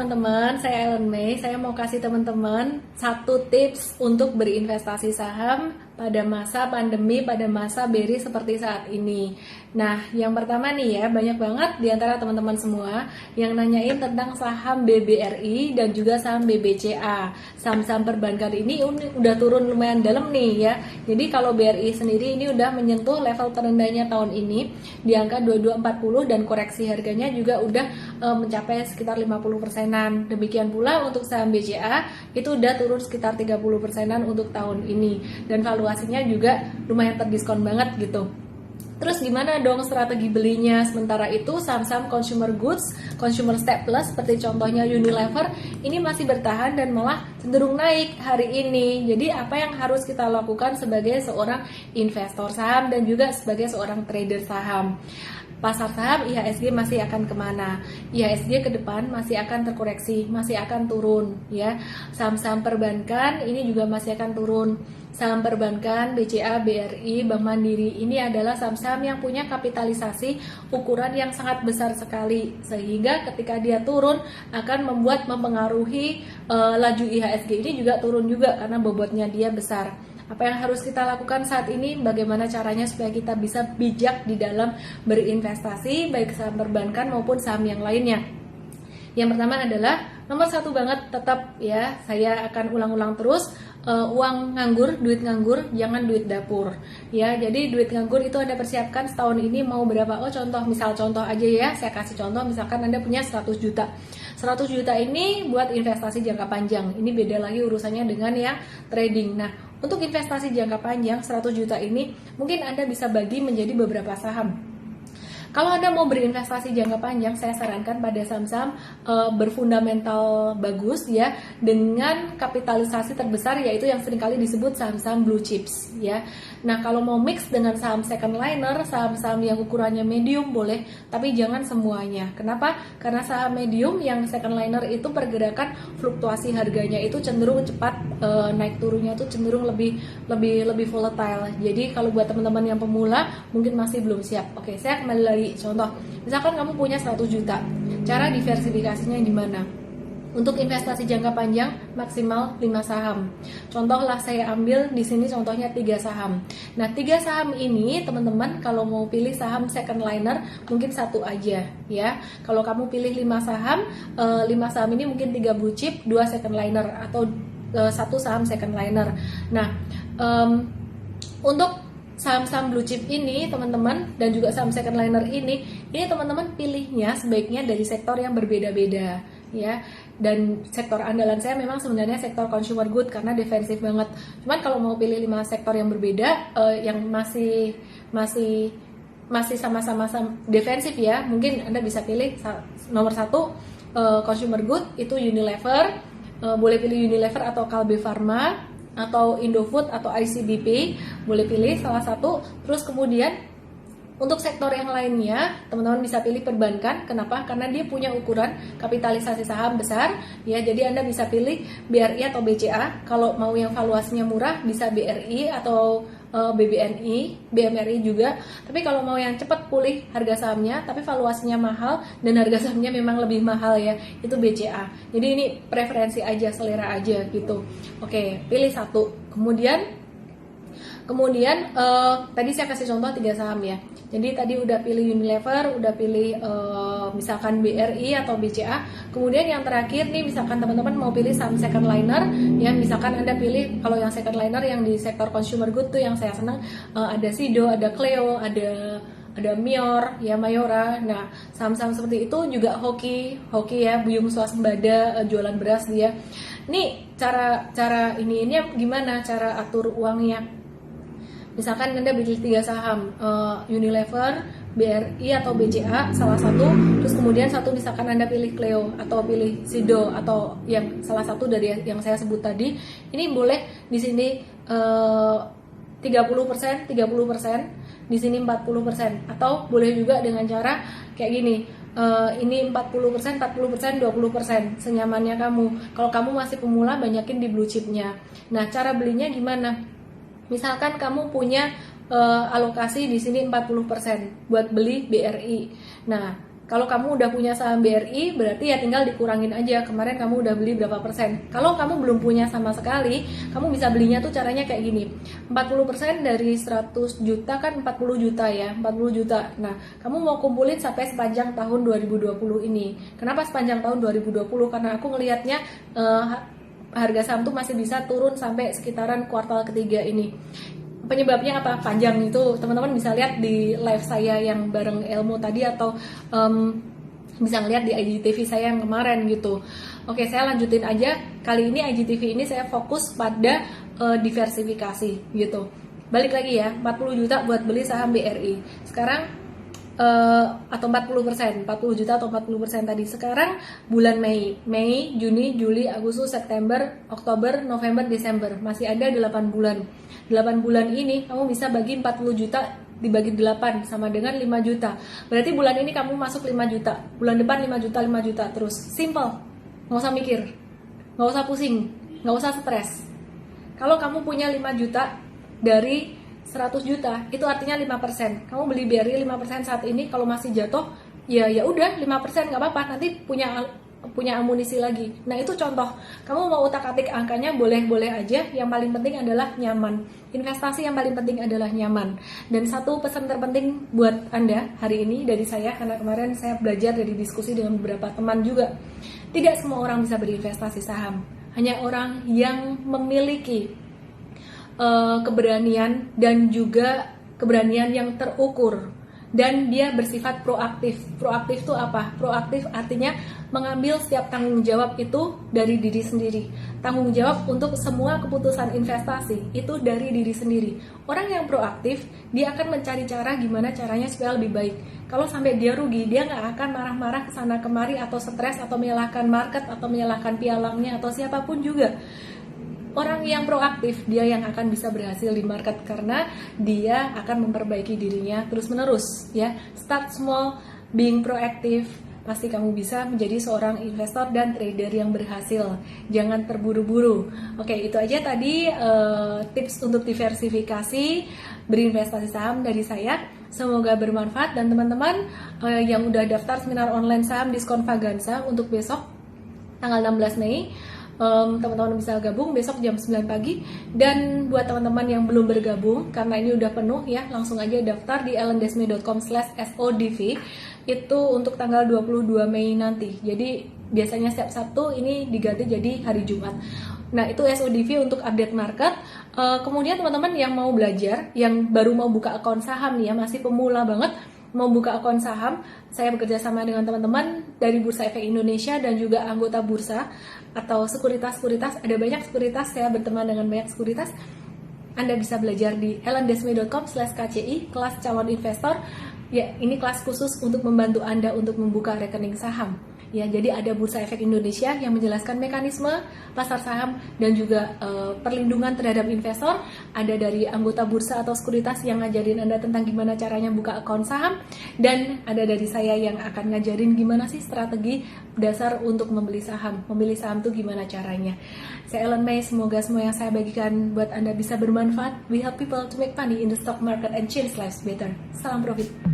teman-teman, saya Ellen May. Saya mau kasih teman-teman satu tips untuk berinvestasi saham pada masa pandemi, pada masa bearish seperti saat ini. Nah, yang pertama nih ya, banyak banget di antara teman-teman semua yang nanyain tentang saham BBRI dan juga saham BBCA. Saham-saham perbankan ini udah turun lumayan dalam nih ya. Jadi kalau BRI sendiri ini udah menyentuh level terendahnya tahun ini di angka 2240 dan koreksi harganya juga udah mencapai sekitar 50%-an. Demikian pula untuk saham BCA itu udah turun sekitar 30%-an untuk tahun ini dan valuasinya juga lumayan terdiskon banget gitu. Terus gimana dong strategi belinya? Sementara itu saham-saham consumer goods, consumer staples seperti contohnya Unilever ini masih bertahan dan malah cenderung naik hari ini. Jadi apa yang harus kita lakukan sebagai seorang investor saham dan juga sebagai seorang trader saham? Pasar saham IHSG masih akan kemana? IHSG ke depan masih akan terkoreksi, masih akan turun ya. Saham-saham perbankan ini juga masih akan turun. Saham perbankan, BCA, BRI, Bank Mandiri ini adalah saham-saham yang punya kapitalisasi ukuran yang sangat besar sekali sehingga ketika dia turun akan mempengaruhi laju IHSG ini juga turun juga karena bobotnya dia besar. Apa yang harus kita lakukan saat ini? Bagaimana caranya supaya kita bisa bijak di dalam berinvestasi baik saham perbankan maupun saham yang lainnya? Yang pertama adalah nomor satu banget tetap ya, saya akan ulang-ulang terus, uang nganggur, duit nganggur, jangan duit dapur ya. Jadi duit nganggur itu Anda persiapkan setahun ini mau berapa? Oh contoh aja ya, saya kasih contoh misalkan Anda punya 100 juta. 100 juta ini buat investasi jangka panjang. Ini beda lagi urusannya dengan yang trading. Nah, untuk investasi jangka panjang 100 juta ini mungkin Anda bisa bagi menjadi beberapa saham. Kalau Anda mau berinvestasi jangka panjang, saya sarankan pada saham-saham berfundamental bagus ya, dengan kapitalisasi terbesar yaitu yang seringkali disebut saham-saham blue chips ya. Nah, kalau mau mix dengan saham second liner, saham-saham yang ukurannya medium boleh, tapi jangan semuanya. Kenapa? Karena saham medium yang second liner itu pergerakan fluktuasi harganya itu cenderung cepat, naik turunnya itu cenderung lebih volatile. Jadi kalau buat teman-teman yang pemula mungkin masih belum siap. Oke, saya kembali lagi. Contoh, misalkan kamu punya 100 juta, cara diversifikasinya gimana? Untuk investasi jangka panjang maksimal 5 saham. Contohlah saya ambil di sini contohnya 3 saham. Nah, 3 saham ini teman-teman kalau mau pilih saham second liner mungkin satu aja ya. Kalau kamu pilih 5 saham, 5 saham ini mungkin 3 blue chip, 2 second liner atau 1 saham second liner. Nah, untuk saham-saham blue chip ini teman-teman dan juga saham second liner ini teman-teman pilihnya sebaiknya dari sektor yang berbeda-beda ya. Dan sektor andalan saya memang sebenarnya sektor consumer good karena defensif banget. Cuman kalau mau pilih 5 sektor yang berbeda yang masih sama-sama defensif ya, mungkin Anda bisa pilih nomor 1 consumer good itu Unilever, boleh pilih Unilever atau Kalbe Pharma atau Indofood atau ICBP, boleh pilih salah satu. Terus kemudian untuk sektor yang lainnya teman-teman bisa pilih perbankan. Kenapa? Karena dia punya ukuran kapitalisasi saham besar ya. Jadi Anda bisa pilih BRI atau BCA. Kalau mau yang valuasinya murah bisa BRI atau BMRI juga. Tapi kalau mau yang cepat pulih harga sahamnya tapi valuasinya mahal dan harga sahamnya memang lebih mahal ya, itu BCA. Jadi ini preferensi aja, selera aja gitu. Oke, pilih satu. Kemudian tadi saya kasih contoh 3 saham ya. Jadi tadi udah pilih Unilever, udah pilih misalkan BRI atau BCA. Kemudian yang terakhir nih misalkan teman-teman mau pilih saham second liner ya, misalkan Anda pilih kalau yang second liner yang di sektor consumer good tuh yang saya senang ada Sido, ada Cleo, ada Mior, ya Mayora. Nah, saham-saham seperti itu juga hoki ya, Buyung Swasembada, jualan beras dia. Nih cara ini gimana cara atur uangnya? Misalkan Anda pilih 3 saham, Unilever, BRI atau BCA salah satu, terus kemudian satu misalkan Anda pilih Cleo atau pilih Sido atau yang salah satu dari yang saya sebut tadi, ini boleh di sini 30%, di sini 40%, atau boleh juga dengan cara kayak gini. Ini 40%, 20%, senyamannya kamu. Kalau kamu masih pemula, banyakin di blue chipnya. Nah, cara belinya gimana? Misalkan kamu punya alokasi di sini 40% buat beli BRI. Nah, Kalau kamu udah punya saham BRI, berarti ya tinggal dikurangin aja kemarin kamu udah beli berapa persen. Kalau kamu belum punya sama sekali, kamu bisa belinya tuh caranya kayak gini. 40% dari 100 juta kan 40 juta ya, 40 juta. Nah, kamu mau kumpulin sampai sepanjang tahun 2020 ini. Kenapa sepanjang tahun 2020? Karena aku ngelihatnya harga saham tuh masih bisa turun sampai sekitaran kuartal ketiga ini. Penyebabnya apa? Panjang itu teman-teman bisa lihat di live saya yang bareng Elmo tadi, atau bisa ngeliat di IGTV saya yang kemarin gitu. Oke, saya lanjutin aja. Kali ini IGTV ini saya fokus pada diversifikasi gitu. Balik lagi ya, 40 juta buat beli saham BRI. Sekarang atau 40%, 40 juta atau 40% tadi. Sekarang bulan Mei, Juni, Juli, Agustus, September, Oktober, November, Desember. Masih ada 8 bulan. 8 bulan ini kamu bisa bagi 40 juta dibagi 8 sama dengan 5 juta. Berarti bulan ini kamu masuk 5 juta. Bulan depan 5 juta, 5 juta terus. Simple. Nggak usah mikir. Nggak usah pusing. Nggak usah stres. Kalau kamu punya 5 juta dari 100 juta, itu artinya 5%. Kamu beli BRI 5% saat ini, kalau masih jatuh, ya udah 5% nggak apa-apa, nanti punya amunisi lagi. Nah, itu contoh. Kamu mau utak-atik angkanya boleh-boleh aja, yang paling penting adalah nyaman. Investasi yang paling penting adalah nyaman. Dan satu pesan terpenting buat Anda hari ini dari saya, karena kemarin saya belajar dari diskusi dengan beberapa teman juga. Tidak semua orang bisa berinvestasi saham. Hanya orang yang memiliki keberanian dan juga keberanian yang terukur, dan dia bersifat proaktif. Proaktif itu apa? Proaktif artinya mengambil setiap tanggung jawab itu dari diri sendiri. Tanggung jawab untuk semua keputusan investasi itu dari diri sendiri. Orang yang proaktif, dia akan mencari cara gimana caranya supaya lebih baik. Kalau sampai dia rugi, dia nggak akan marah-marah kesana kemari atau stres atau menyalahkan market atau menyalahkan pialangnya atau siapapun juga. Orang yang proaktif, dia yang akan bisa berhasil di market karena dia akan memperbaiki dirinya terus-menerus ya. Start small, being proactive, pasti kamu bisa menjadi seorang investor dan trader yang berhasil. Jangan terburu-buru. Oke, itu aja tadi tips untuk diversifikasi berinvestasi saham dari saya. Semoga bermanfaat, dan teman-teman yang udah daftar seminar online saham diskon Vaganza untuk besok tanggal 16 Mei, teman-teman bisa gabung besok jam 9 pagi. Dan buat teman-teman yang belum bergabung karena ini udah penuh ya, langsung aja daftar di ellendesme.com/sodv itu untuk tanggal 22 Mei nanti. Jadi biasanya setiap Sabtu, ini diganti jadi hari Jumat. Nah, itu SODV untuk update market. Kemudian teman-teman yang mau belajar, yang baru mau buka akun saham nih ya, masih pemula banget, mau buka akun saham, saya bekerja sama dengan teman-teman dari Bursa Efek Indonesia dan juga anggota bursa atau sekuritas-sekuritas. Ada banyak sekuritas, saya berteman dengan banyak sekuritas. Anda bisa belajar di ellendesme.com/kci, kelas calon investor. Ya, ini kelas khusus untuk membantu Anda untuk membuka rekening saham. Ya, jadi ada Bursa Efek Indonesia yang menjelaskan mekanisme pasar saham dan juga perlindungan terhadap investor. Ada dari anggota bursa atau sekuritas yang ngajarin Anda tentang gimana caranya buka akun saham. Dan ada dari saya yang akan ngajarin gimana sih strategi dasar untuk membeli saham. Memilih saham tuh gimana caranya. Saya Ellen May, semoga semua yang saya bagikan buat Anda bisa bermanfaat. We help people to make money in the stock market and change lives better. Salam profit.